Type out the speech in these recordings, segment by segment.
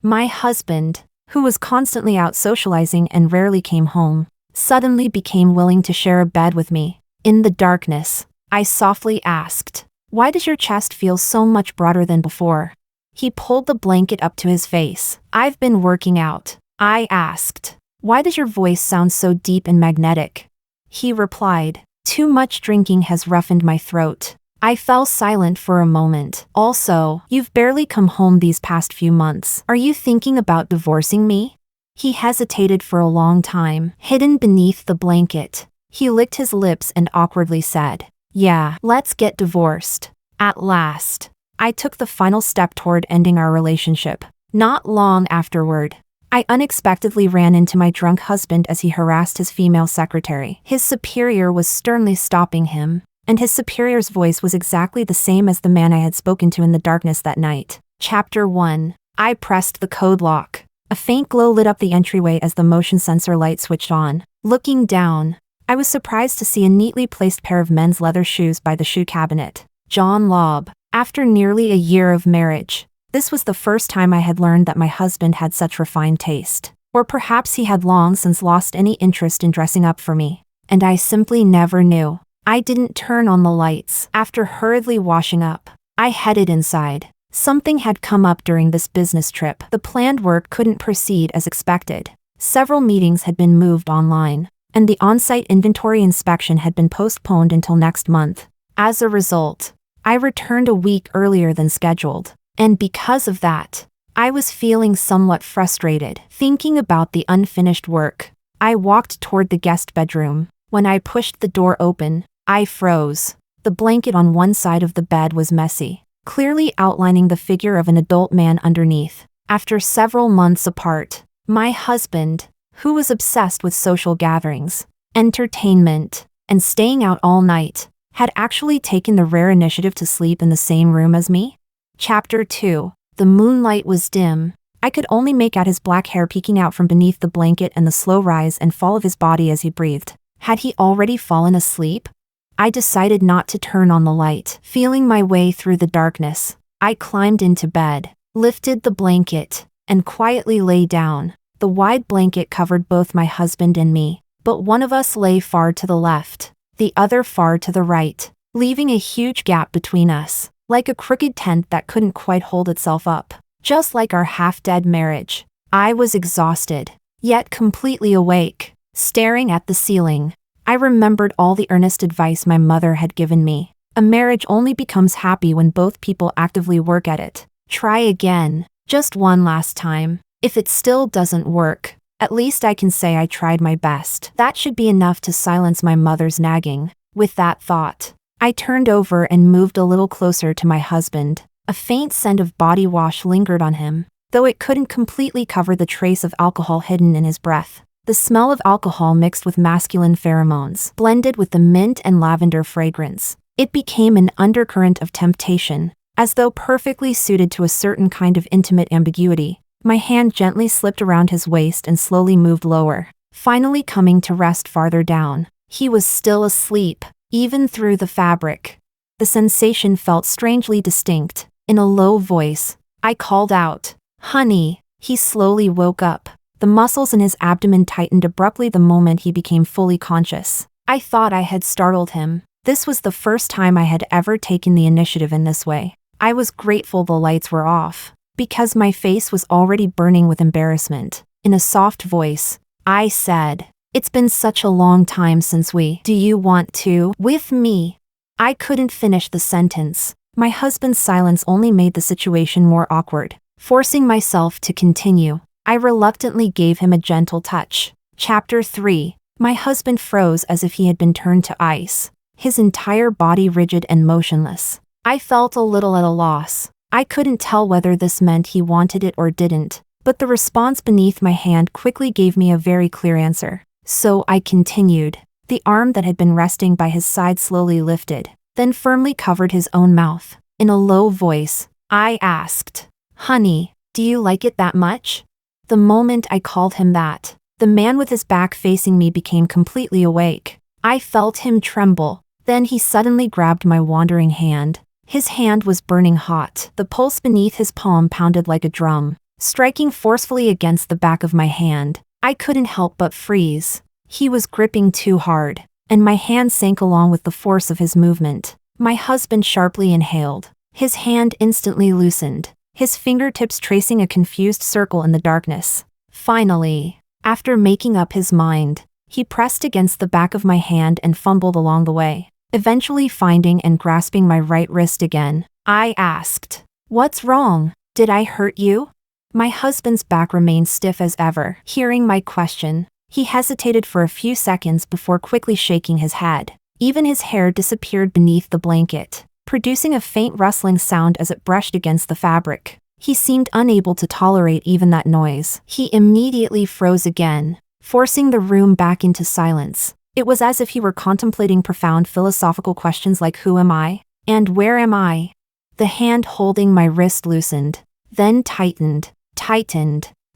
My husband, who was constantly out socializing and rarely came home, suddenly became willing to share a bed with me. In the darkness, I softly asked, "Why does your chest feel so much broader than before?" He pulled the blanket up to his face. "I've been working out," I asked. "Why does your voice sound so deep and magnetic?" He replied, "Too much drinking has roughened my throat." I fell silent for a moment. "Also, you've barely come home these past few months. Are you thinking about divorcing me?" He hesitated for a long time, hidden beneath the blanket. He licked his lips and awkwardly said, "Yeah, let's get divorced." At last, I took the final step toward ending our relationship. Not long afterward, I unexpectedly ran into my drunk husband as he harassed his female secretary. His superior was sternly stopping him, and his superior's voice was exactly the same as the man I had spoken to in the darkness that night. Chapter 1. I pressed the code lock. A faint glow lit up the entryway as the motion sensor light switched on. Looking down, I was surprised to see a neatly placed pair of men's leather shoes by the shoe cabinet. John Lobb. After nearly a year of marriage, this was the first time I had learned that my husband had such refined taste. Or perhaps he had long since lost any interest in dressing up for me. And I simply never knew. I didn't turn on the lights. After hurriedly washing up, I headed inside. Something had come up during this business trip. The planned work couldn't proceed as expected. Several meetings had been moved online, and the on-site inventory inspection had been postponed until next month. As a result, I returned a week earlier than scheduled, and because of that, I was feeling somewhat frustrated. Thinking about the unfinished work, I walked toward the guest bedroom. When I pushed the door open, I froze. The blanket on one side of the bed was messy, clearly outlining the figure of an adult man underneath. After several months apart, my husband, who was obsessed with social gatherings, entertainment, and staying out all night, had actually taken the rare initiative to sleep in the same room as me. Chapter 2. The moonlight was dim. I could only make out his black hair peeking out from beneath the blanket and the slow rise and fall of his body as he breathed. Had he already fallen asleep? I decided not to turn on the light. Feeling my way through the darkness, I climbed into bed, lifted the blanket, and quietly lay down. The wide blanket covered both my husband and me, but one of us lay far to the left, the other far to the right, leaving a huge gap between us, like a crooked tent that couldn't quite hold itself up. Just like our half-dead marriage, I was exhausted, yet completely awake, staring at the ceiling. I remembered all the earnest advice my mother had given me. A marriage only becomes happy when both people actively work at it. Try again, just one last time. If it still doesn't work, at least I can say I tried my best. That should be enough to silence my mother's nagging. With that thought, I turned over and moved a little closer to my husband. A faint scent of body wash lingered on him, though it couldn't completely cover the trace of alcohol hidden in his breath. The smell of alcohol mixed with masculine pheromones, blended with the mint and lavender fragrance. It became an undercurrent of temptation, as though perfectly suited to a certain kind of intimate ambiguity. My hand gently slipped around his waist and slowly moved lower, finally coming to rest farther down. He was still asleep, even through the fabric. The sensation felt strangely distinct. In a low voice, I called out, "Honey." He slowly woke up. The muscles in his abdomen tightened abruptly the moment he became fully conscious. I thought I had startled him. This was the first time I had ever taken the initiative in this way. I was grateful the lights were off, because my face was already burning with embarrassment. In a soft voice, I said, "It's been such a long time since we. Do you want to with me?" I couldn't finish the sentence. My husband's silence only made the situation more awkward. Forcing myself to continue, I reluctantly gave him a gentle touch. Chapter 3. My husband froze as if he had been turned to ice, his entire body rigid and motionless. I felt a little at a loss. I couldn't tell whether this meant he wanted it or didn't, but the response beneath my hand quickly gave me a very clear answer. So I continued. The arm that had been resting by his side slowly lifted, then firmly covered his own mouth. In a low voice, I asked, "Honey, do you like it that much?" The moment I called him that, the man with his back facing me became completely awake. I felt him tremble. Then he suddenly grabbed my wandering hand. His hand was burning hot. The pulse beneath his palm pounded like a drum. striking forcefully against the back of my hand. I couldn't help but freeze. He was gripping too hard, and my hand sank along with the force of his movement. My husband sharply inhaled. His hand instantly loosened, his fingertips tracing a confused circle in the darkness. Finally, after making up his mind, he pressed against the back of my hand and fumbled along the way, eventually finding and grasping my right wrist again. I asked, "What's wrong? Did I hurt you?" My husband's back remained stiff as ever. Hearing my question, he hesitated for a few seconds before quickly shaking his head. Even his hair disappeared beneath the blanket, producing a faint rustling sound as it brushed against the fabric. He seemed unable to tolerate even that noise. He immediately froze again, forcing the room back into silence. It was as if he were contemplating profound philosophical questions like who am I? And where am I? The hand holding my wrist loosened, then tightened,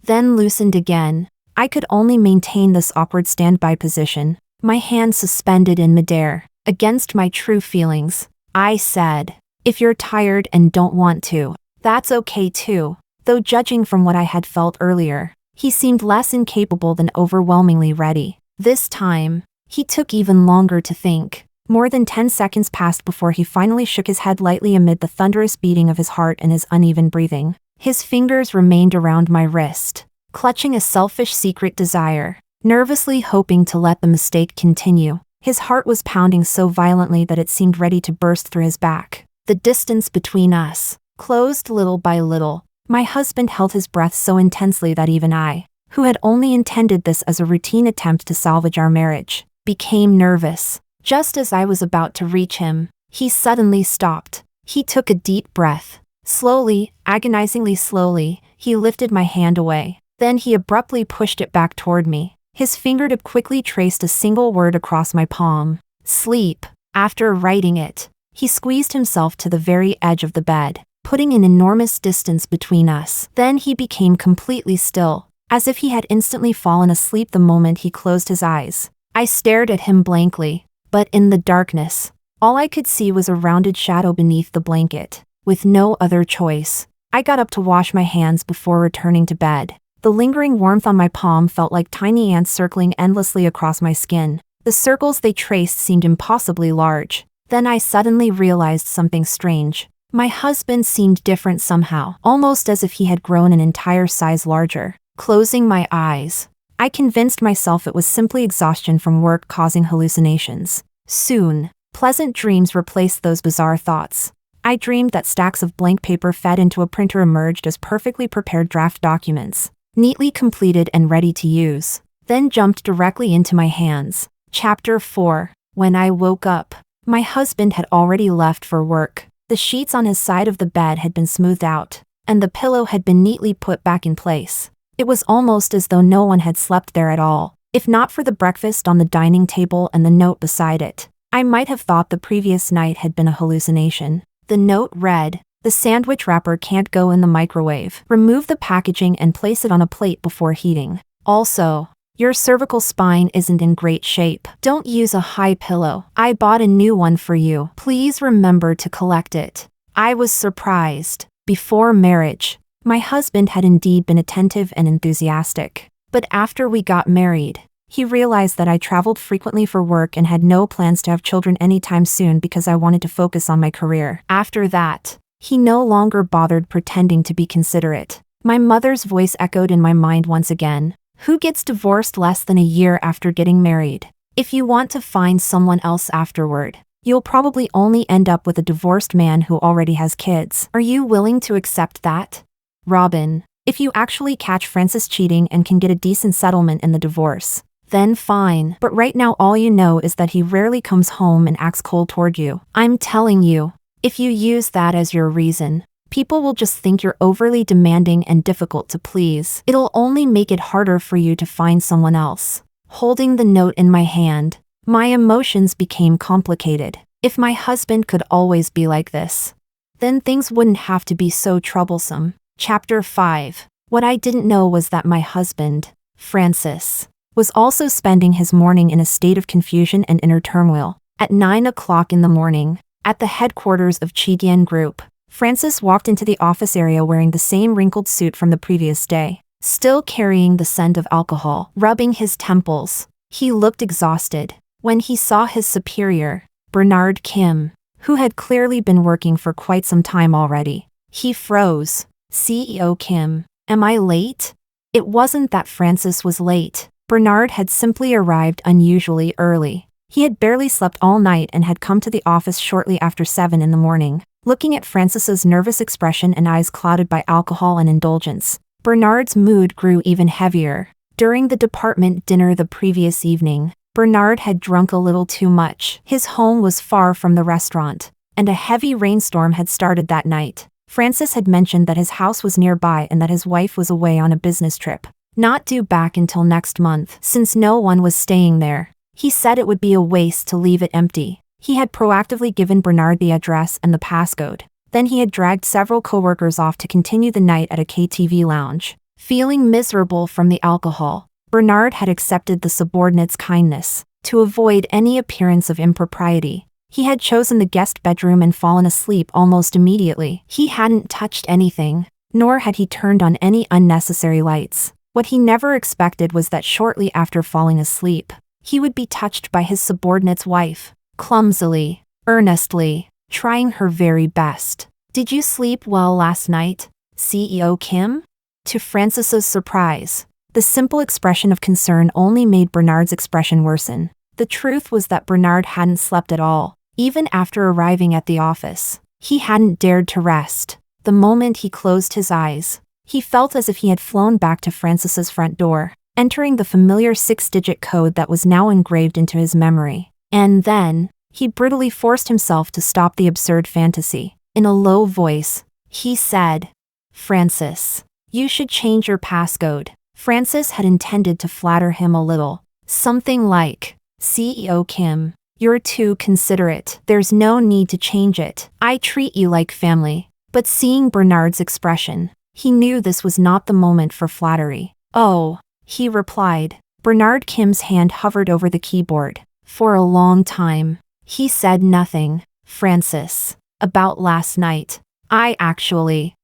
then loosened again. I could only maintain this awkward standby position, my hand suspended in midair, against my true feelings. I said, "If you're tired and don't want to, that's okay too." Though judging from what I had felt earlier, he seemed less incapable than overwhelmingly ready. This time, he took even longer to think. More than 10 seconds passed before he finally shook his head lightly amid the thunderous beating of his heart and his uneven breathing. His fingers remained around my wrist, clutching a selfish secret desire, nervously hoping to let the mistake continue. His heart was pounding so violently that it seemed ready to burst through his back. The distance between us closed little by little. My husband held his breath so intensely that even I, who had only intended this as a routine attempt to salvage our marriage, became nervous. Just as I was about to reach him, he suddenly stopped. He took a deep breath. Slowly, agonizingly slowly, he lifted my hand away. Then he abruptly pushed it back toward me. His fingertip quickly traced a single word across my palm. Sleep. After writing it, he squeezed himself to the very edge of the bed, putting an enormous distance between us. Then he became completely still, as if he had instantly fallen asleep the moment he closed his eyes. I stared at him blankly, but in the darkness, all I could see was a rounded shadow beneath the blanket. With no other choice, I got up to wash my hands before returning to bed. The lingering warmth on my palm felt like tiny ants circling endlessly across my skin. The circles they traced seemed impossibly large. Then I suddenly realized something strange. My husband seemed different somehow, almost as if he had grown an entire size larger. Closing my eyes, I convinced myself it was simply exhaustion from work causing hallucinations. Soon, pleasant dreams replaced those bizarre thoughts. I dreamed that stacks of blank paper fed into a printer emerged as perfectly prepared draft documents, neatly completed and ready to use, then jumped directly into my hands. Chapter 4. When I woke up, my husband had already left for work. The sheets on his side of the bed had been smoothed out, and the pillow had been neatly put back in place. It was almost as though no one had slept there at all. If not for the breakfast on the dining table and the note beside it, I might have thought the previous night had been a hallucination. The note read, "The sandwich wrapper can't go in the microwave. Remove the packaging and place it on a plate before heating. Also, your cervical spine isn't in great shape. Don't use a high pillow. I bought a new one for you. Please remember to collect it." I was surprised. Before marriage, my husband had indeed been attentive and enthusiastic. But after we got married, he realized that I traveled frequently for work and had no plans to have children anytime soon because I wanted to focus on my career. After that, he no longer bothered pretending to be considerate. My mother's voice echoed in my mind once again. Who gets divorced less than a year after getting married? If you want to find someone else afterward, you'll probably only end up with a divorced man who already has kids. Are you willing to accept that? Robin, if you actually catch Francis cheating and can get a decent settlement in the divorce, then fine. But right now all you know is that he rarely comes home and acts cold toward you. I'm telling you, if you use that as your reason, people will just think you're overly demanding and difficult to please. It'll only make it harder for you to find someone else. Holding the note in my hand, my emotions became complicated. If my husband could always be like this, then things wouldn't have to be so troublesome. Chapter 5. What I didn't know was that my husband, Francis, was also spending his morning in a state of confusion and inner turmoil. At 9 o'clock in the morning, at the headquarters of Chidian Group, Francis walked into the office area wearing the same wrinkled suit from the previous day, still carrying the scent of alcohol, rubbing his temples. He looked exhausted. When he saw his superior, Bernard Kim, who had clearly been working for quite some time already, he froze. CEO Kim, am I late? It wasn't that Francis was late. Bernard had simply arrived unusually early. He had barely slept all night and had come to the office shortly after 7 in the morning. Looking at Francis's nervous expression and eyes clouded by alcohol and indulgence, Bernard's mood grew even heavier. During the department dinner the previous evening, Bernard had drunk a little too much. His home was far from the restaurant, and a heavy rainstorm had started that night. Francis had mentioned that his house was nearby and that his wife was away on a business trip, not due back until next month, since no one was staying there. He said it would be a waste to leave it empty. He had proactively given Bernard the address and the passcode. Then he had dragged several coworkers off to continue the night at a KTV lounge. Feeling miserable from the alcohol, Bernard had accepted the subordinate's kindness. To avoid any appearance of impropriety, he had chosen the guest bedroom and fallen asleep almost immediately. He hadn't touched anything, nor had he turned on any unnecessary lights. What he never expected was that shortly after falling asleep, he would be touched by his subordinate's wife, clumsily, earnestly, trying her very best. Did you sleep well last night, CEO Kim? To Francis's surprise, the simple expression of concern only made Bernard's expression worsen. The truth was that Bernard hadn't slept at all. Even after arriving at the office, he hadn't dared to rest. The moment he closed his eyes, he felt as if he had flown back to Francis's front door, entering the familiar 6-digit code that was now engraved into his memory. And then, he brutally forced himself to stop the absurd fantasy. In a low voice, he said, "Francis, you should change your passcode." Francis had intended to flatter him a little. Something like, "CEO Kim, you're too considerate. There's no need to change it. I treat you like family." But seeing Bernard's expression, he knew this was not the moment for flattery. "Oh," he replied. Bernard Kim's hand hovered over the keyboard. For a long time, he said nothing. "Francis, about last night,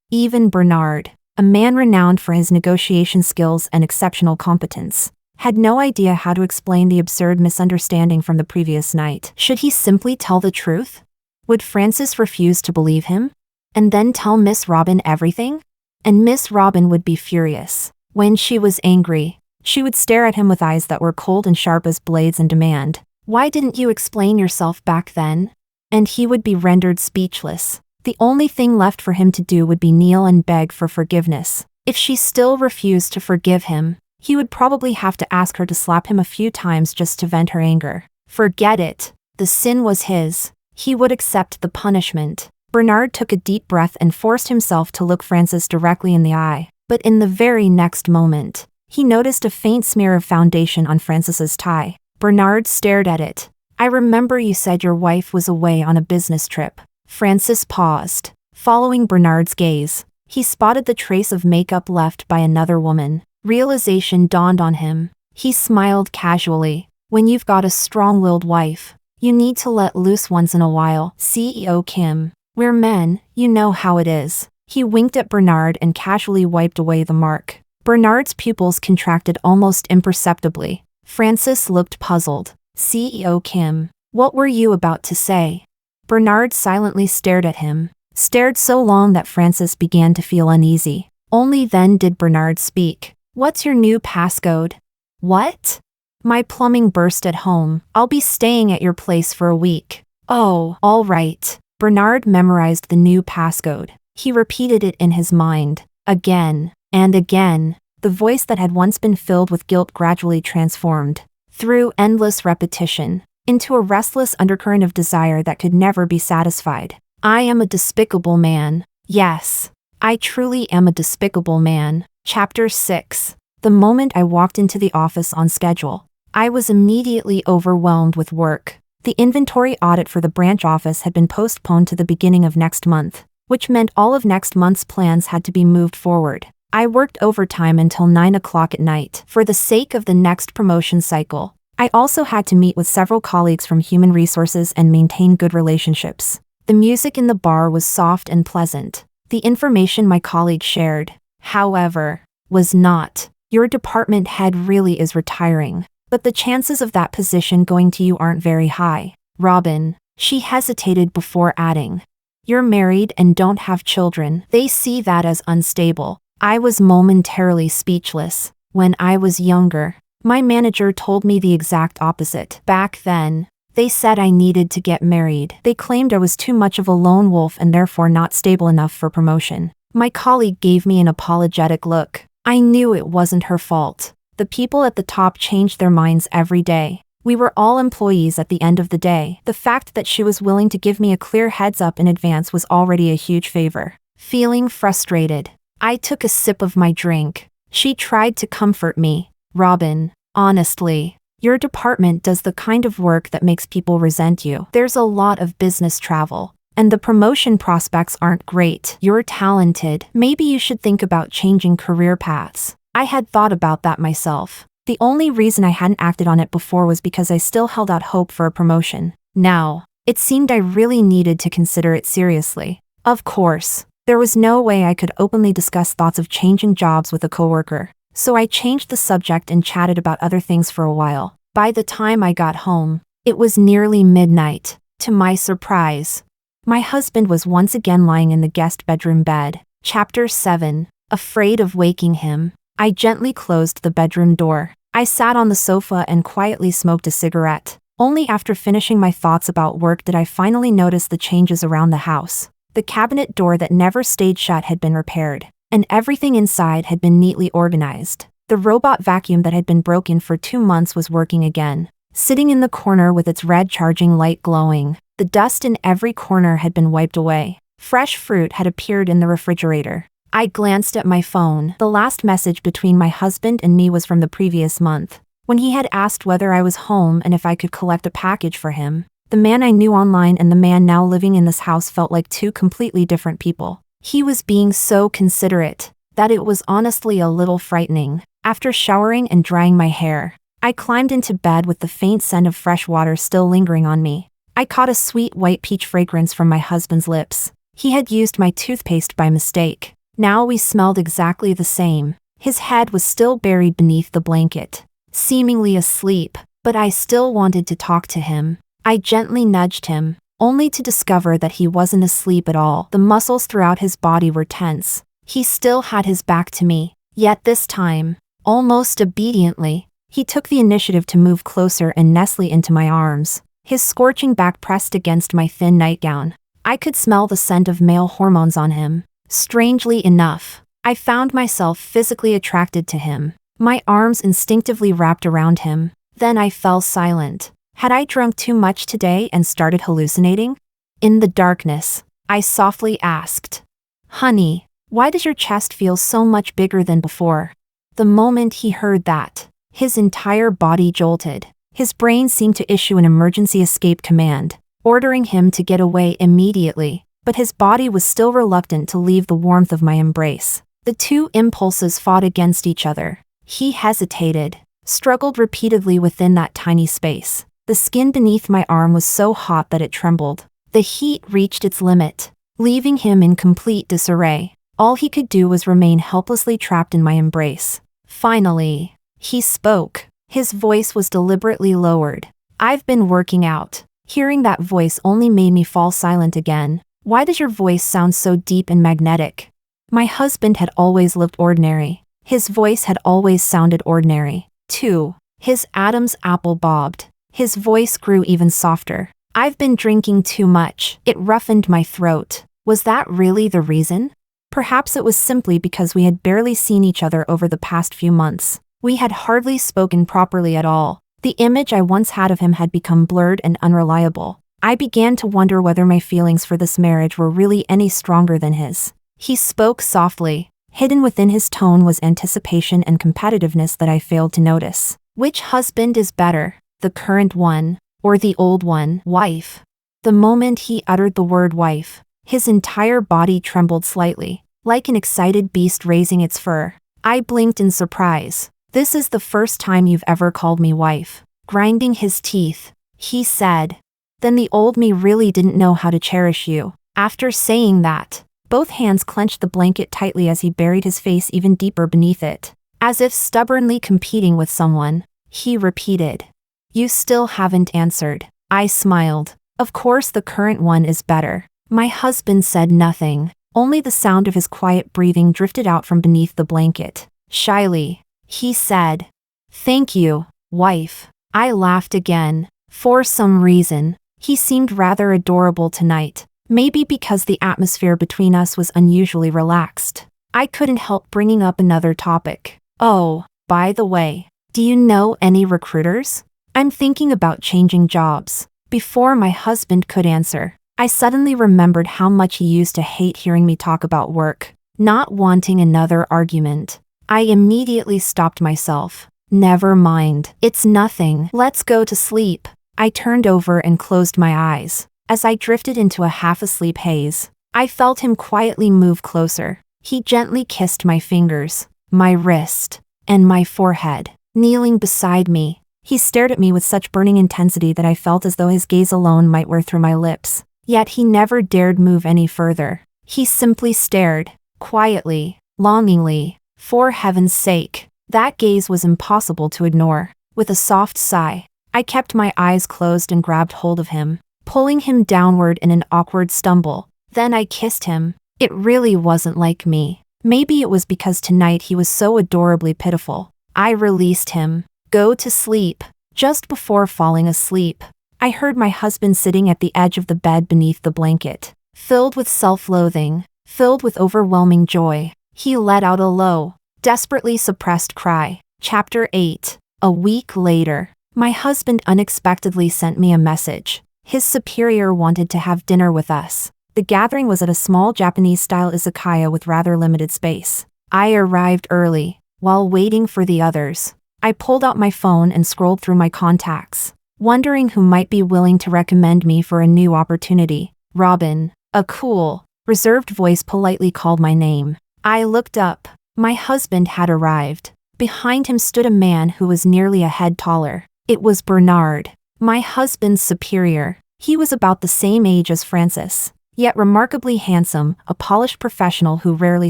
even Bernard, a man renowned for his negotiation skills and exceptional competence, had no idea how to explain the absurd misunderstanding from the previous night. Should he simply tell the truth? Would Francis refuse to believe him? And then tell Miss Robin everything? And Miss Robin would be furious. When she was angry, she would stare at him with eyes that were cold and sharp as blades and demand, "Why didn't you explain yourself back then?" And he would be rendered speechless. The only thing left for him to do would be kneel and beg for forgiveness. If she still refused to forgive him, he would probably have to ask her to slap him a few times just to vent her anger. Forget it. The sin was his. He would accept the punishment. Bernard took a deep breath and forced himself to look Francis directly in the eye. But in the very next moment, he noticed a faint smear of foundation on Francis's tie. Bernard stared at it. "I remember you said your wife was away on a business trip." Francis paused. Following Bernard's gaze, he spotted the trace of makeup left by another woman. Realization dawned on him. He smiled casually. "When you've got a strong-willed wife, you need to let loose once in a while, CEO Kim. We're men, you know how it is." He winked at Bernard and casually wiped away the mark. Bernard's pupils contracted almost imperceptibly. Francis looked puzzled. "CEO Kim, what were you about to say?" Bernard silently stared at him, stared so long that Francis began to feel uneasy. Only then did Bernard speak. "What's your new passcode?" "What?" "My plumbing burst at home. I'll be staying at your place for a week." "Oh, all right." Bernard memorized the new passcode. He repeated it in his mind, again and again. The voice that had once been filled with guilt gradually transformed, through endless repetition, into a restless undercurrent of desire that could never be satisfied. "I am a despicable man. Yes, I truly am a despicable man." Chapter 6. The moment I walked into the office on schedule, I was immediately overwhelmed with work. The inventory audit for the branch office had been postponed to the beginning of next month, which meant all of next month's plans had to be moved forward. I worked overtime until 9 o'clock at night for the sake of the next promotion cycle. I also had to meet with several colleagues from human resources and maintain good relationships. The music in the bar was soft and pleasant. The information my colleague shared, however, was not. Your department head really is retiring, but the chances of that position going to you aren't very high. Robin, she hesitated before adding. You're married and don't have children. They see that as unstable. I was momentarily speechless. When I was younger, my manager told me the exact opposite. Back then, they said I needed to get married. They claimed I was too much of a lone wolf and therefore not stable enough for promotion. My colleague gave me an apologetic look. I knew it wasn't her fault. The people at the top changed their minds every day. We were all employees at the end of the day. The fact that she was willing to give me a clear heads up in advance was already a huge favor. Feeling frustrated, I took a sip of my drink. She tried to comfort me. Robin, honestly, your department does the kind of work that makes people resent you. There's a lot of business travel, and the promotion prospects aren't great. You're talented. Maybe you should think about changing career paths. I had thought about that myself. The only reason I hadn't acted on it before was because I still held out hope for a promotion. Now, it seemed I really needed to consider it seriously. Of course, there was no way I could openly discuss thoughts of changing jobs with a coworker, so I changed the subject and chatted about other things for a while. By the time I got home, it was nearly midnight. To my surprise, my husband was once again lying in the guest bedroom bed. Chapter 7. Afraid of waking him, I gently closed the bedroom door. I sat on the sofa and quietly smoked a cigarette. Only after finishing my thoughts about work did I finally notice the changes around the house. The cabinet door that never stayed shut had been repaired, and everything inside had been neatly organized. The robot vacuum that had been broken for 2 months was working again, sitting in the corner with its red charging light glowing. The dust in every corner had been wiped away. Fresh fruit had appeared in the refrigerator. I glanced at my phone. The last message between my husband and me was from the previous month, when he had asked whether I was home and if I could collect a package for him. The man I knew online and the man now living in this house felt like two completely different people. He was being so considerate that it was honestly a little frightening. After showering and drying my hair, I climbed into bed with the faint scent of fresh water still lingering on me. I caught a sweet white peach fragrance from my husband's lips. He had used my toothpaste by mistake. Now we smelled exactly the same. His head was still buried beneath the blanket, seemingly asleep, but I still wanted to talk to him. I gently nudged him, only to discover that he wasn't asleep at all. The muscles throughout his body were tense. He still had his back to me, yet this time, almost obediently, he took the initiative to move closer and nestle into my arms, his scorching back pressed against my thin nightgown. I could smell the scent of male hormones on him. Strangely enough, I found myself physically attracted to him. My arms instinctively wrapped around him. Then I fell silent. Had I drunk too much today and started hallucinating? In the darkness, I softly asked, "Honey, why does your chest feel so much bigger than before?" The moment he heard that, his entire body jolted. His brain seemed to issue an emergency escape command, ordering him to get away immediately. But his body was still reluctant to leave the warmth of my embrace. The two impulses fought against each other. He hesitated, struggled repeatedly within that tiny space. The skin beneath my arm was so hot that it trembled. The heat reached its limit, leaving him in complete disarray. All he could do was remain helplessly trapped in my embrace. Finally, he spoke. His voice was deliberately lowered. "I've been working out." Hearing that voice only made me fall silent again. "Why does your voice sound so deep and magnetic?" My husband had always looked ordinary. His voice had always sounded ordinary, too. His Adam's apple bobbed. His voice grew even softer. "I've been drinking too much. It roughened my throat." Was that really the reason? Perhaps it was simply because we had barely seen each other over the past few months. We had hardly spoken properly at all. The image I once had of him had become blurred and unreliable. I began to wonder whether my feelings for this marriage were really any stronger than his. He spoke softly. Hidden within his tone was anticipation and competitiveness that I failed to notice. "Which husband is better, the current one, or the old one, wife?" The moment he uttered the word wife, his entire body trembled slightly, like an excited beast raising its fur. I blinked in surprise. "This is the first time you've ever called me wife." Grinding his teeth, he said, Then the old me really didn't know how to cherish you. After saying that, both hands clenched the blanket tightly as he buried his face even deeper beneath it. As if stubbornly competing with someone, he repeated, "You still haven't answered." I smiled. Of course the current one is better. My husband said nothing. Only the sound of his quiet breathing drifted out from beneath the blanket. Shyly, he said, "Thank you, wife." I laughed again. For some reason, he seemed rather adorable tonight. Maybe because the atmosphere between us was unusually relaxed. I couldn't help bringing up another topic. "Oh, by the way, do you know any recruiters? I'm thinking about changing jobs." Before my husband could answer, I suddenly remembered how much he used to hate hearing me talk about work. Not wanting another argument, I immediately stopped myself. "Never mind. It's nothing. Let's go to sleep." I turned over and closed my eyes. As I drifted into a half-asleep haze, I felt him quietly move closer. He gently kissed my fingers, my wrist, and my forehead. Kneeling beside me, he stared at me with such burning intensity that I felt as though his gaze alone might wear through my lips. Yet he never dared move any further. He simply stared, quietly, longingly. For heaven's sake, that gaze was impossible to ignore. With a soft sigh, I kept my eyes closed and grabbed hold of him, pulling him downward in an awkward stumble. Then I kissed him. It really wasn't like me. Maybe it was because tonight he was so adorably pitiful. I released him. "Go to sleep." Just before falling asleep, I heard my husband sitting at the edge of the bed beneath the blanket. Filled with self-loathing, filled with overwhelming joy, he let out a low, desperately suppressed cry. Chapter 8. A week later, my husband unexpectedly sent me a message. His superior wanted to have dinner with us. The gathering was at a small Japanese-style izakaya with rather limited space. I arrived early. While waiting for the others, I pulled out my phone and scrolled through my contacts, wondering who might be willing to recommend me for a new opportunity. Robin. A cool, reserved voice politely called my name. I looked up. My husband had arrived. Behind him stood a man who was nearly a head taller. It was Bernard, my husband's superior. He was about the same age as Francis, yet remarkably handsome, a polished professional who rarely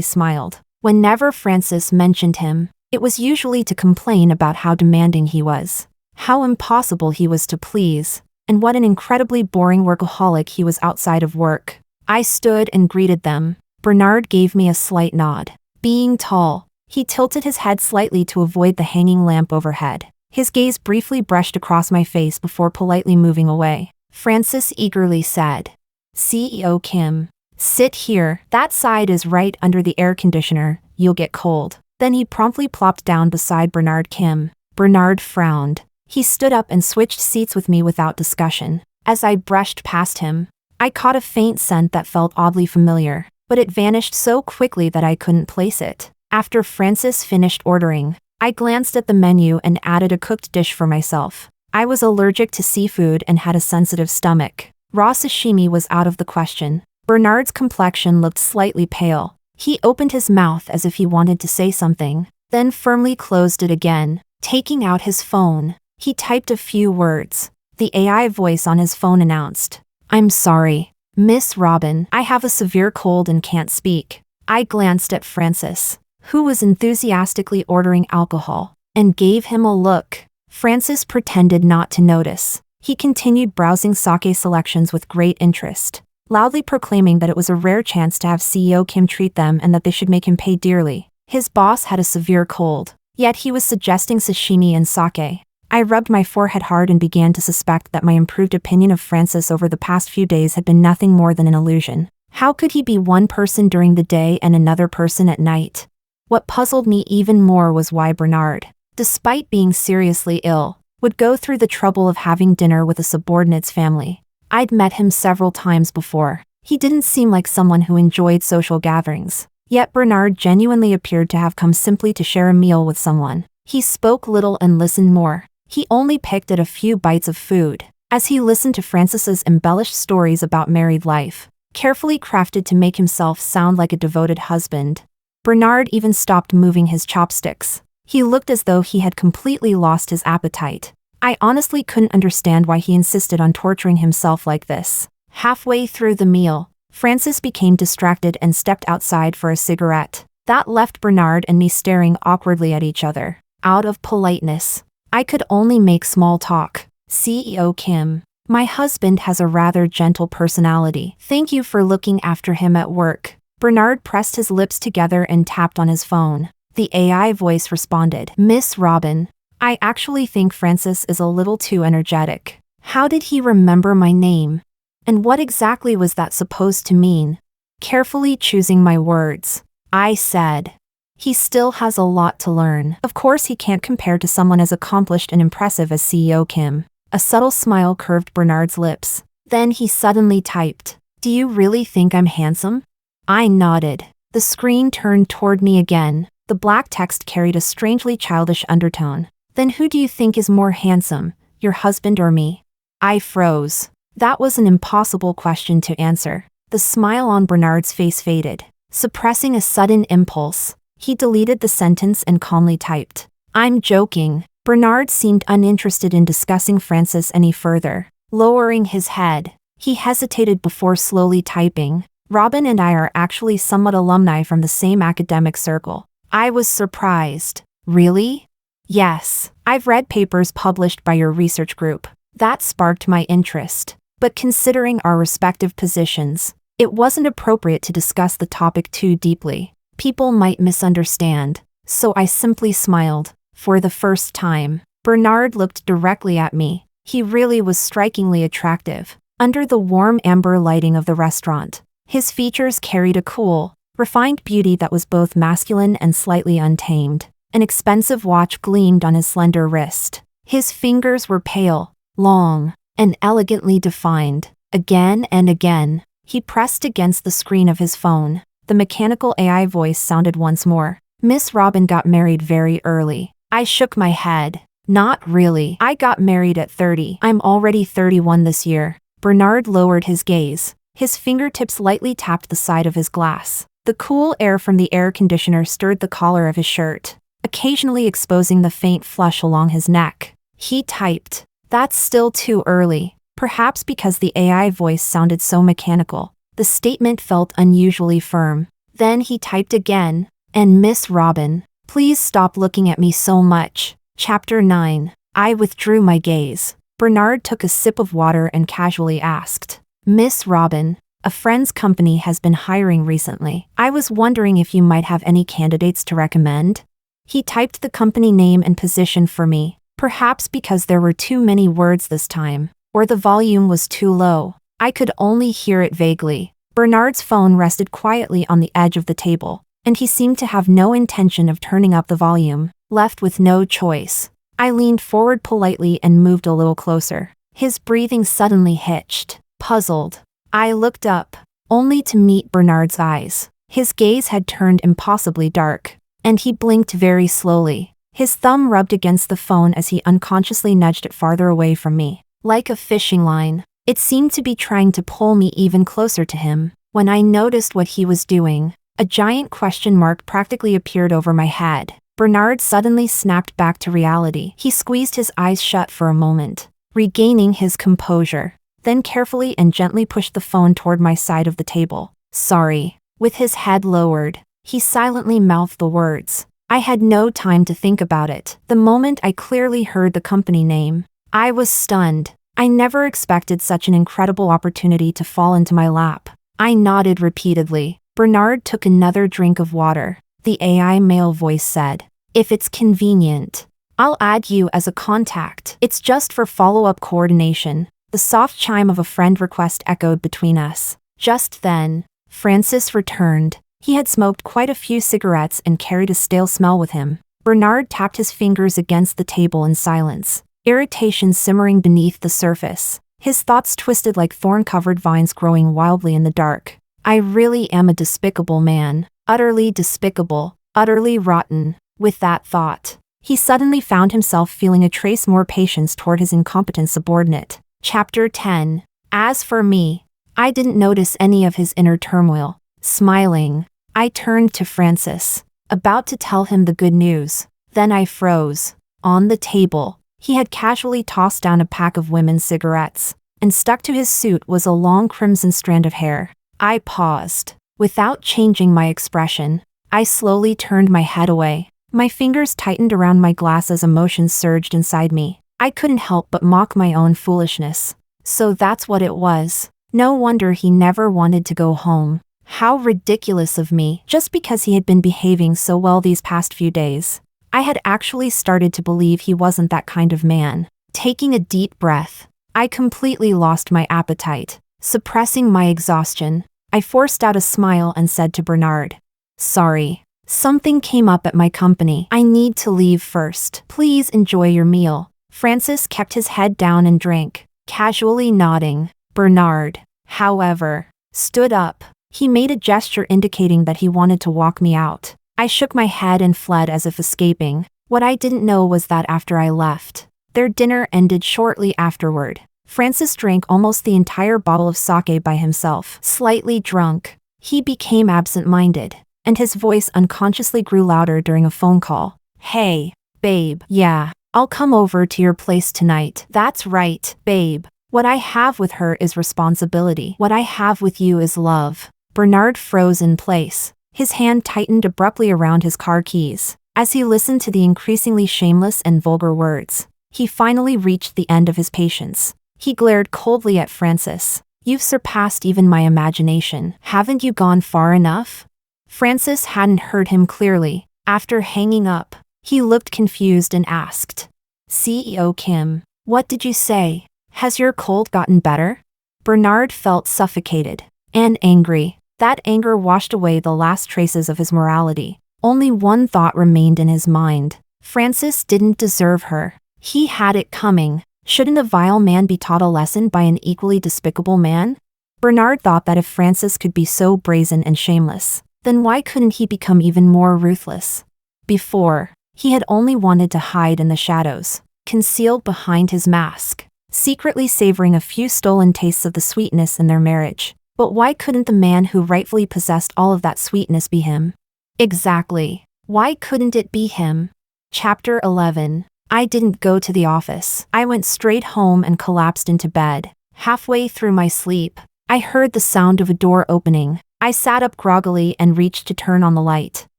smiled. Whenever Francis mentioned him, it was usually to complain about how demanding he was, how impossible he was to please, and what an incredibly boring workaholic he was outside of work. I stood and greeted them. Bernard gave me a slight nod. Being tall, he tilted his head slightly to avoid the hanging lamp overhead. His gaze briefly brushed across my face before politely moving away. Francis eagerly said, "CEO Kim, sit here. That side is right under the air conditioner. You'll get cold." Then he promptly plopped down beside Bernard Kim. Bernard frowned. He stood up and switched seats with me without discussion. As I brushed past him, I caught a faint scent that felt oddly familiar, but it vanished so quickly that I couldn't place it. After Francis finished ordering, I glanced at the menu and added a cooked dish for myself. I was allergic to seafood and had a sensitive stomach. Raw sashimi was out of the question. Bernard's complexion looked slightly pale. He opened his mouth as if he wanted to say something, then firmly closed it again. Taking out his phone, he typed a few words. The AI voice on his phone announced, "I'm sorry, Miss Robin, I have a severe cold and can't speak." I glanced at Francis, who was enthusiastically ordering alcohol, and gave him a look. Francis pretended not to notice. He continued browsing sake selections with great interest, loudly proclaiming that it was a rare chance to have CEO Kim treat them and that they should make him pay dearly. His boss had a severe cold, yet he was suggesting sashimi and sake. I rubbed my forehead hard and began to suspect that my improved opinion of Francis over the past few days had been nothing more than an illusion. How could he be one person during the day and another person at night? What puzzled me even more was why Bernard, despite being seriously ill, would go through the trouble of having dinner with a subordinate's family. I'd met him several times before. He didn't seem like someone who enjoyed social gatherings. Yet Bernard genuinely appeared to have come simply to share a meal with someone. He spoke little and listened more. He only picked at a few bites of food, as he listened to Francis's embellished stories about married life, carefully crafted to make himself sound like a devoted husband. Bernard even stopped moving his chopsticks. He looked as though he had completely lost his appetite. I honestly couldn't understand why he insisted on torturing himself like this. Halfway through the meal, Francis became distracted and stepped outside for a cigarette. That left Bernard and me staring awkwardly at each other. Out of politeness, I could only make small talk. CEO Kim, my husband has a rather gentle personality. Thank you for looking after him at work. Bernard pressed his lips together and tapped on his phone. The AI voice responded, Miss Robin, I actually think Francis is a little too energetic. How did he remember my name? And what exactly was that supposed to mean? Carefully choosing my words, I said, he still has a lot to learn. Of course he can't compare to someone as accomplished and impressive as CEO Kim. A subtle smile curved Bernard's lips. Then he suddenly typed, Do you really think I'm handsome? I nodded. The screen turned toward me again. The black text carried a strangely childish undertone. Then who do you think is more handsome, your husband or me? I froze. That was an impossible question to answer. The smile on Bernard's face faded. Suppressing a sudden impulse, he deleted the sentence and calmly typed, I'm joking. Bernard seemed uninterested in discussing Francis any further. Lowering his head, he hesitated before slowly typing, Robin and I are actually somewhat alumni from the same academic circle. I was surprised. Really? Yes, I've read papers published by your research group. That sparked my interest. But considering our respective positions, it wasn't appropriate to discuss the topic too deeply. People might misunderstand, so I simply smiled. For the first time, Bernard looked directly at me. He really was strikingly attractive. Under the warm amber lighting of the restaurant, his features carried a cool, refined beauty that was both masculine and slightly untamed. An expensive watch gleamed on his slender wrist. His fingers were pale, long, and elegantly defined. Again and again, he pressed against the screen of his phone. The mechanical AI voice sounded once more. Miss Robin got married very early. I shook my head. Not really. I got married at 30. I'm already 31 this year. Bernard lowered his gaze. His fingertips lightly tapped the side of his glass. The cool air from the air conditioner stirred the collar of his shirt, occasionally exposing the faint flush along his neck. He typed, That's still too early. Perhaps because the AI voice sounded so mechanical, the statement felt unusually firm. Then he typed again, and Miss Robin, please stop looking at me so much. Chapter 9. I withdrew my gaze. Bernard took a sip of water and casually asked, Miss Robin, a friend's company has been hiring recently. I was wondering if you might have any candidates to recommend. He typed the company name and position for me, perhaps because there were too many words this time, or the volume was too low. I could only hear it vaguely. Bernard's phone rested quietly on the edge of the table, and he seemed to have no intention of turning up the volume. Left with no choice, I leaned forward politely and moved a little closer. His breathing suddenly hitched. Puzzled, I looked up, only to meet Bernard's eyes. His gaze had turned impossibly dark, and he blinked very slowly. His thumb rubbed against the phone as he unconsciously nudged it farther away from me. Like a fishing line, it seemed to be trying to pull me even closer to him. When I noticed what he was doing, a giant question mark practically appeared over my head. Bernard suddenly snapped back to reality. He squeezed his eyes shut for a moment, regaining his composure, then carefully and gently pushed the phone toward my side of the table. Sorry. With his head lowered, he silently mouthed the words. I had no time to think about it. The moment I clearly heard the company name, I was stunned. I never expected such an incredible opportunity to fall into my lap. I nodded repeatedly. Bernard took another drink of water. The AI male voice said, If it's convenient, I'll add you as a contact. It's just for follow-up coordination. The soft chime of a friend request echoed between us. Just then, Francis returned. He had smoked quite a few cigarettes and carried a stale smell with him. Bernard tapped his fingers against the table in silence, irritation simmering beneath the surface. His thoughts twisted like thorn-covered vines growing wildly in the dark. I really am a despicable man. Utterly despicable. Utterly rotten. With that thought, he suddenly found himself feeling a trace more patience toward his incompetent subordinate. Chapter 10. As for me, I didn't notice any of his inner turmoil. Smiling, I turned to Francis, about to tell him the good news. Then I froze. On the table, He had casually tossed down a pack of women's cigarettes, and stuck to his suit was a long crimson strand of hair. I paused. Without changing my expression, I slowly turned my head away. My fingers tightened around my glass as emotions surged inside me. I couldn't help but mock my own foolishness. So that's what it was. No wonder he never wanted to go home. How ridiculous of me, just because he had been behaving so well these past few days. I had actually started to believe he wasn't that kind of man. Taking a deep breath, I completely lost my appetite. Suppressing my exhaustion, I forced out a smile and said to Bernard, "Sorry. Something came up at my company. I need to leave first. Please enjoy your meal." Francis kept his head down and drank, casually nodding. Bernard, however, stood up. He made a gesture indicating that he wanted to walk me out. I shook my head and fled as if escaping. What I didn't know was that after I left, their dinner ended shortly afterward. Francis drank almost the entire bottle of sake by himself. Slightly drunk, he became absent-minded, and his voice unconsciously grew louder during a phone call. "Hey, babe, yeah, I'll come over to your place tonight." "That's right, babe. What I have with her is responsibility. What I have with you is love." Bernard froze in place. His hand tightened abruptly around his car keys. As he listened to the increasingly shameless and vulgar words, he finally reached the end of his patience. He glared coldly at Francis. "You've surpassed even my imagination. Haven't you gone far enough?" Francis hadn't heard him clearly. After hanging up, he looked confused and asked, "CEO Kim, what did you say? Has your cold gotten better?" Bernard felt suffocated and angry. That anger washed away the last traces of his morality. Only one thought remained in his mind. Francis didn't deserve her. He had it coming. Shouldn't a vile man be taught a lesson by an equally despicable man? Bernard thought that if Francis could be so brazen and shameless, then why couldn't he become even more ruthless? Before, he had only wanted to hide in the shadows, concealed behind his mask, secretly savoring a few stolen tastes of the sweetness in their marriage. But why couldn't the man who rightfully possessed all of that sweetness be him? Exactly. Why couldn't it be him? Chapter 11. I didn't go to the office. I went straight home and collapsed into bed. Halfway through my sleep, I heard the sound of a door opening. I sat up groggily and reached to turn on the light.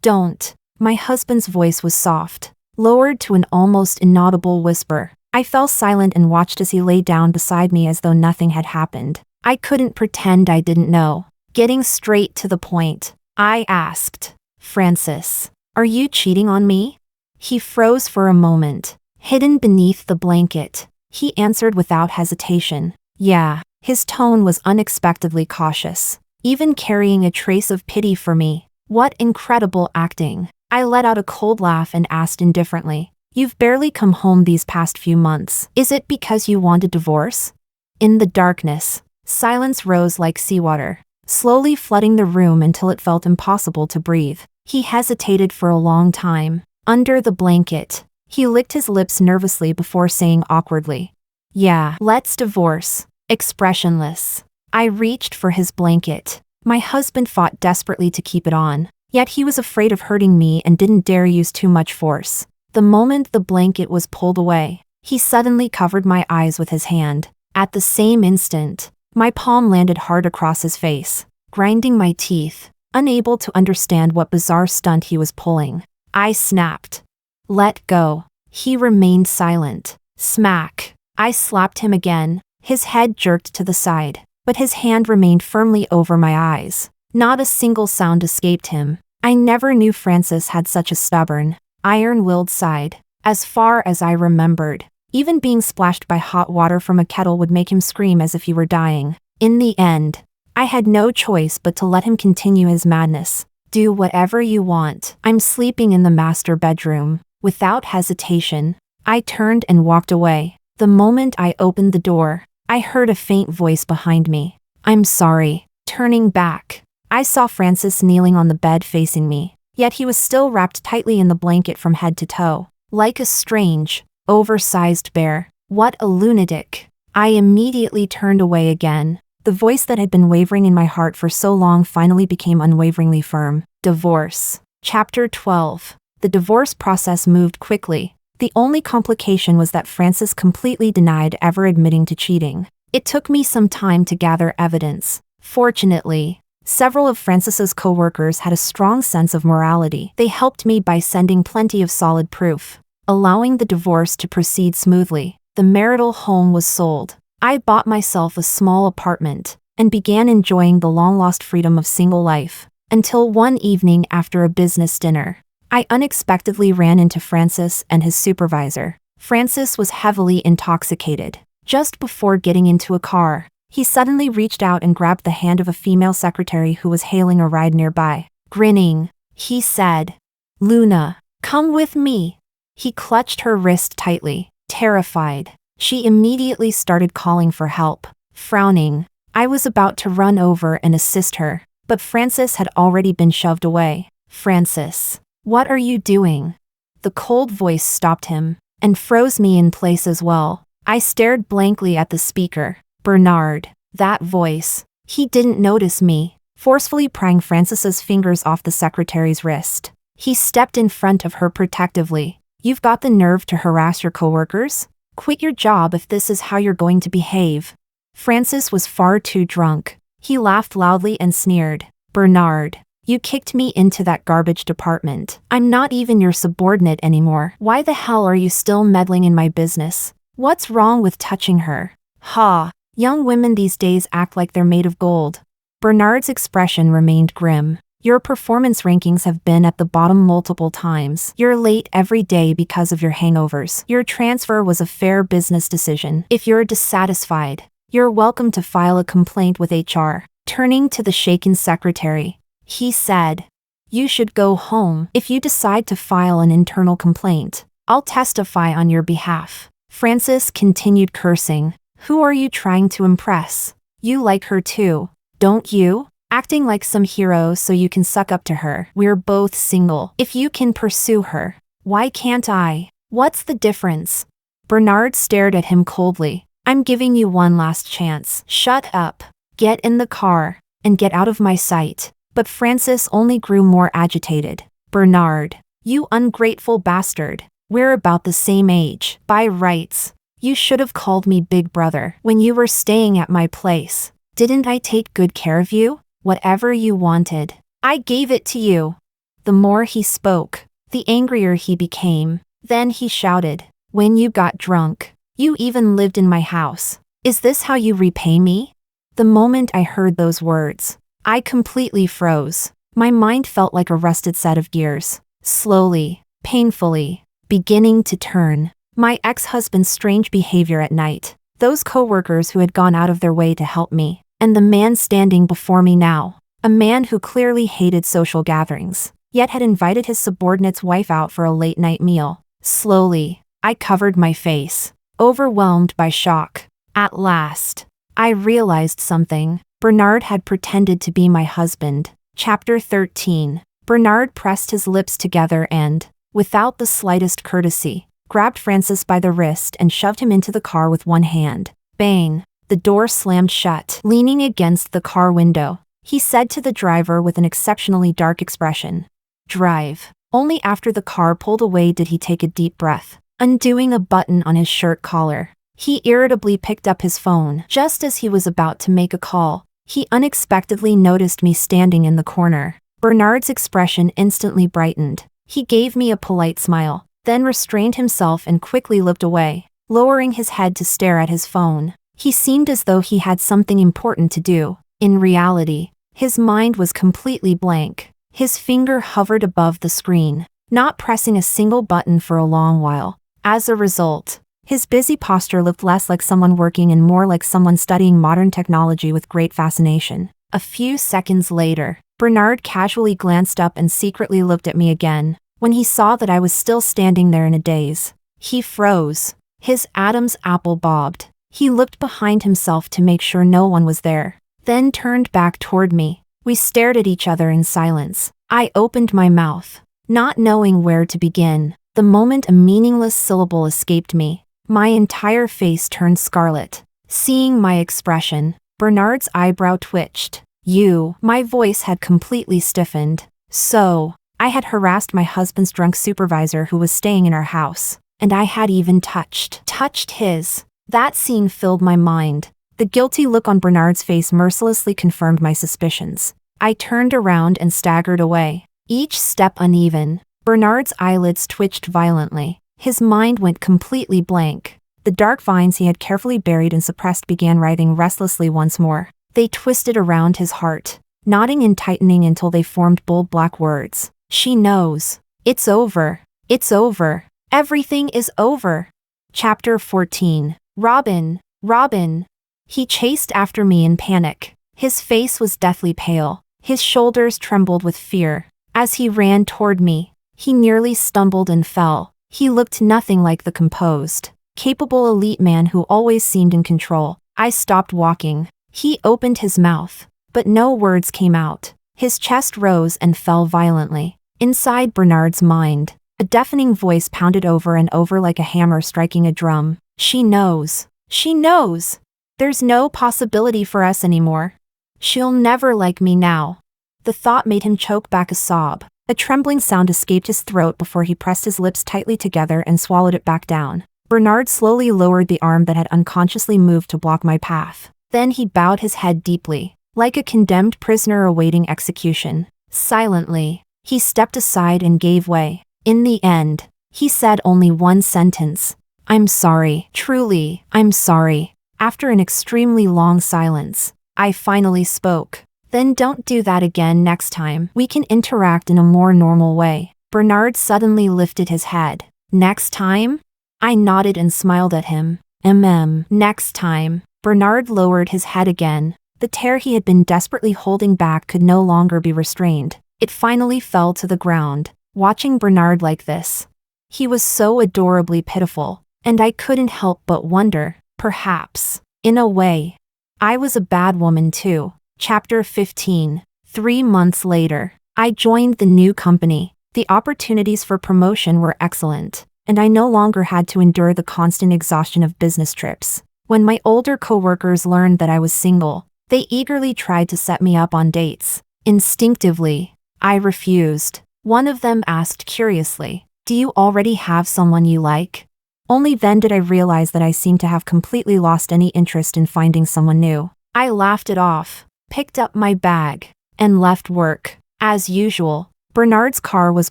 "Don't." My husband's voice was soft, lowered to an almost inaudible whisper. I fell silent and watched as he lay down beside me as though nothing had happened. I couldn't pretend I didn't know. Getting straight to the point, I asked, "Francis, are you cheating on me?" He froze for a moment, hidden beneath the blanket. He answered without hesitation, "Yeah." His tone was unexpectedly cautious, even carrying a trace of pity for me. What incredible acting. I let out a cold laugh and asked indifferently, "You've barely come home these past few months. Is it because you want a divorce?" In the darkness, silence rose like seawater, slowly flooding the room until it felt impossible to breathe. He hesitated for a long time. Under the blanket, he licked his lips nervously before saying awkwardly, "Yeah, let's divorce." Expressionless, I reached for his blanket. My husband fought desperately to keep it on, yet he was afraid of hurting me and didn't dare use too much force. The moment the blanket was pulled away, he suddenly covered my eyes with his hand. At the same instant, my palm landed hard across his face, grinding my teeth, unable to understand what bizarre stunt he was pulling. I snapped. "Let go." He remained silent. Smack. I slapped him again. His head jerked to the side, but his hand remained firmly over my eyes. Not a single sound escaped him. I never knew Francis had such a stubborn, iron-willed side. As far as I remembered, even being splashed by hot water from a kettle would make him scream as if he were dying. In the end, I had no choice but to let him continue his madness. "Do whatever you want. I'm sleeping in the master bedroom." Without hesitation, I turned and walked away. The moment I opened the door, I heard a faint voice behind me. "I'm sorry." Turning back, I saw Francis kneeling on the bed facing me, yet he was still wrapped tightly in the blanket from head to toe, like a strange, oversized bear. What a lunatic. I immediately turned away again. The voice that had been wavering in my heart for so long finally became unwaveringly firm. Divorce. Chapter 12. The divorce process moved quickly. The only complication was that Francis completely denied ever admitting to cheating. It took me some time to gather evidence. Fortunately, several of Francis's co-workers had a strong sense of morality. They helped me by sending plenty of solid proof, allowing the divorce to proceed smoothly. The marital home was sold. I bought myself a small apartment and began enjoying the long-lost freedom of single life, until one evening after a business dinner, I unexpectedly ran into Francis and his supervisor. Francis was heavily intoxicated. Just before getting into a car, he suddenly reached out and grabbed the hand of a female secretary who was hailing a ride nearby. Grinning, he said, "Luna, come with me." He clutched her wrist tightly. Terrified, she immediately started calling for help. Frowning, I was about to run over and assist her, but Francis had already been shoved away. "Francis, what are you doing?" The cold voice stopped him and froze me in place as well. I stared blankly at the speaker. Bernard, that voice. He didn't notice me, forcefully prying Francis's fingers off the secretary's wrist. He stepped in front of her protectively. "You've got the nerve to harass your coworkers? Quit your job if this is how you're going to behave." Francis was far too drunk. He laughed loudly and sneered. "Bernard, you kicked me into that garbage department. I'm not even your subordinate anymore. Why the hell are you still meddling in my business? What's wrong with touching her?" "Ha, young women these days act like they're made of gold." Bernard's expression remained grim. "Your performance rankings have been at the bottom multiple times. You're late every day because of your hangovers. Your transfer was a fair business decision. If you're dissatisfied, you're welcome to file a complaint with HR." Turning to the shaken secretary, he said, "You should go home. If you decide to file an internal complaint, I'll testify on your behalf." Francis continued cursing. "Who are you trying to impress? You like her too, don't you? Acting like some hero so you can suck up to her. We're both single. If you can pursue her, why can't I? What's the difference?" Bernard stared at him coldly. "I'm giving you one last chance. Shut up. Get in the car and get out of my sight." But Francis only grew more agitated. "Bernard, you ungrateful bastard. We're about the same age. By rights, you should have called me Big Brother when you were staying at my place. Didn't I take good care of you? Whatever you wanted, I gave it to you." The more he spoke, the angrier he became. Then he shouted, "When you got drunk, you even lived in my house. Is this how you repay me?" The moment I heard those words, I completely froze. My mind felt like a rusted set of gears, slowly, painfully, beginning to turn. My ex-husband's strange behavior at night, those co-workers who had gone out of their way to help me, and the man standing before me now, a man who clearly hated social gatherings, yet had invited his subordinate's wife out for a late-night meal. Slowly, I covered my face, overwhelmed by shock. At last, I realized something. Bernard had pretended to be my husband. Chapter 13. Bernard pressed his lips together and, without the slightest courtesy, grabbed Francis by the wrist and shoved him into the car with one hand. Bang! The door slammed shut. Leaning against the car window, he said to the driver with an exceptionally dark expression, "Drive." Only after the car pulled away did he take a deep breath, undoing a button on his shirt collar. He irritably picked up his phone. Just as he was about to make a call, he unexpectedly noticed me standing in the corner. Bernard's expression instantly brightened. He gave me a polite smile, then restrained himself and quickly looked away, lowering his head to stare at his phone. He seemed as though he had something important to do. In reality, his mind was completely blank. His finger hovered above the screen, not pressing a single button for a long while. As a result, his busy posture looked less like someone working and more like someone studying modern technology with great fascination. A few seconds later, Bernard casually glanced up and secretly looked at me again. When he saw that I was still standing there in a daze, he froze. His Adam's apple bobbed. He looked behind himself to make sure no one was there, then turned back toward me. We stared at each other in silence. I opened my mouth, not knowing where to begin. The moment a meaningless syllable escaped me, my entire face turned scarlet. Seeing my expression, Bernard's eyebrow twitched. "You." My voice had completely stiffened. "So, I had harassed my husband's drunk supervisor who was staying in our house. and I had even touched his. That scene filled my mind. The guilty look on Bernard's face mercilessly confirmed my suspicions. I turned around and staggered away, each step uneven. Bernard's eyelids twitched violently. His mind went completely blank. The dark vines he had carefully buried and suppressed began writhing restlessly once more. They twisted around his heart, knotting and tightening until they formed bold black words. She knows. It's over. It's over. Everything is over. Chapter 14. Robin. Robin. He chased after me in panic. His face was deathly pale. His shoulders trembled with fear. As he ran toward me, he nearly stumbled and fell. He looked nothing like the composed, capable elite man who always seemed in control. I stopped walking. He opened his mouth, but no words came out. His chest rose and fell violently. Inside Bernard's mind, a deafening voice pounded over and over like a hammer striking a drum. She knows. She knows. There's no possibility for us anymore. She'll never like me now. The thought made him choke back a sob. A trembling sound escaped his throat before he pressed his lips tightly together and swallowed it back down. Bernard slowly lowered the arm that had unconsciously moved to block my path. Then he bowed his head deeply, like a condemned prisoner awaiting execution. Silently, he stepped aside and gave way. In the end, he said only one sentence. I'm sorry. Truly, I'm sorry. After an extremely long silence, I finally spoke. Then don't do that again next time. We can interact in a more normal way. Bernard suddenly lifted his head. Next time? I nodded and smiled at him. Next time. Bernard lowered his head again. The tear he had been desperately holding back could no longer be restrained. It finally fell to the ground. Watching Bernard like this, he was so adorably pitiful, and I couldn't help but wonder, perhaps, in a way, I was a bad woman too. Chapter 15. 3 months later, I joined the new company. The opportunities for promotion were excellent, and I no longer had to endure the constant exhaustion of business trips. When my older coworkers learned that I was single, they eagerly tried to set me up on dates. Instinctively, I refused. One of them asked curiously, "Do you already have someone you like?" Only then did I realize that I seemed to have completely lost any interest in finding someone new. I laughed it off, picked up my bag, and left work. As usual, Bernard's car was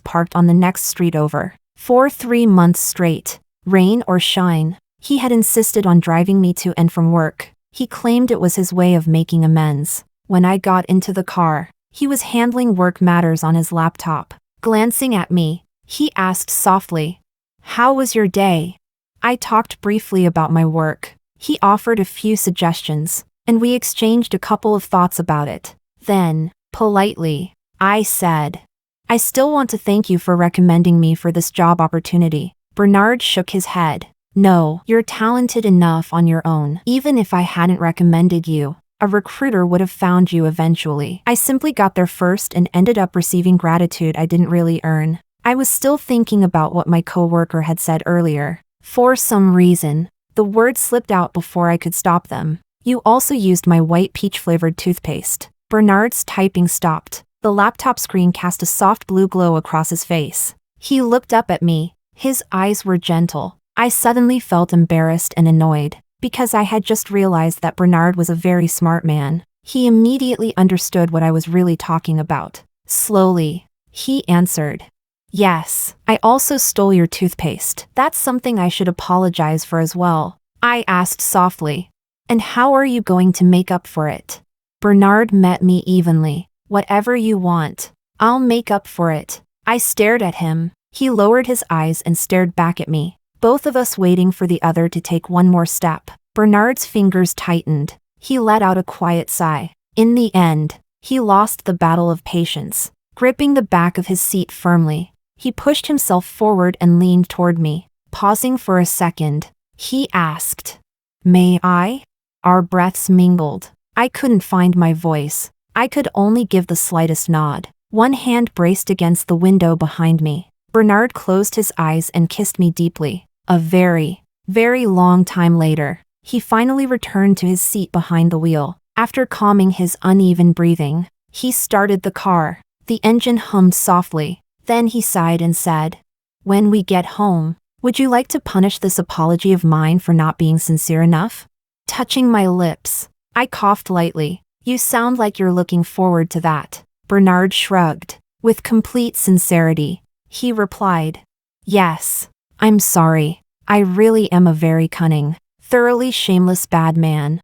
parked on the next street over. For 3 months straight, rain or shine, he had insisted on driving me to and from work. He claimed it was his way of making amends. When I got into the car, he was handling work matters on his laptop. Glancing at me, he asked softly, "How was your day?" I talked briefly about my work. He offered a few suggestions, and we exchanged a couple of thoughts about it. Then, politely, I said, "I still want to thank you for recommending me for this job opportunity." Bernard shook his head. "No, you're talented enough on your own. Even if I hadn't recommended you, a recruiter would have found you eventually. I simply got there first and ended up receiving gratitude I didn't really earn." I was still thinking about what my coworker had said earlier. For some reason, the words slipped out before I could stop them. "You also used my white peach-flavored toothpaste." Bernard's typing stopped. The laptop screen cast a soft blue glow across his face. He looked up at me. His eyes were gentle. I suddenly felt embarrassed and annoyed, because I had just realized that Bernard was a very smart man. He immediately understood what I was really talking about. Slowly, he answered, "Yes, I also stole your toothpaste. That's something I should apologize for as well." I asked softly, "And how are you going to make up for it?" Bernard met me evenly. "Whatever you want, I'll make up for it." I stared at him. He lowered his eyes and stared back at me, both of us waiting for the other to take one more step. Bernard's fingers tightened. He let out a quiet sigh. In the end, he lost the battle of patience. Gripping the back of his seat firmly, he pushed himself forward and leaned toward me. Pausing for a second, he asked, "May I?" Our breaths mingled. I couldn't find my voice. I could only give the slightest nod. One hand braced against the window behind me. Bernard closed his eyes and kissed me deeply. A very, very long time later, he finally returned to his seat behind the wheel. After calming his uneven breathing, he started the car. The engine hummed softly. Then he sighed and said, "When we get home, Would you like to punish this apology of mine for not being sincere enough? Touching my lips, I coughed lightly. You sound like you're looking forward to that. Bernard shrugged. With complete sincerity, he replied, Yes, I'm sorry. I really am a very cunning, thoroughly shameless bad man.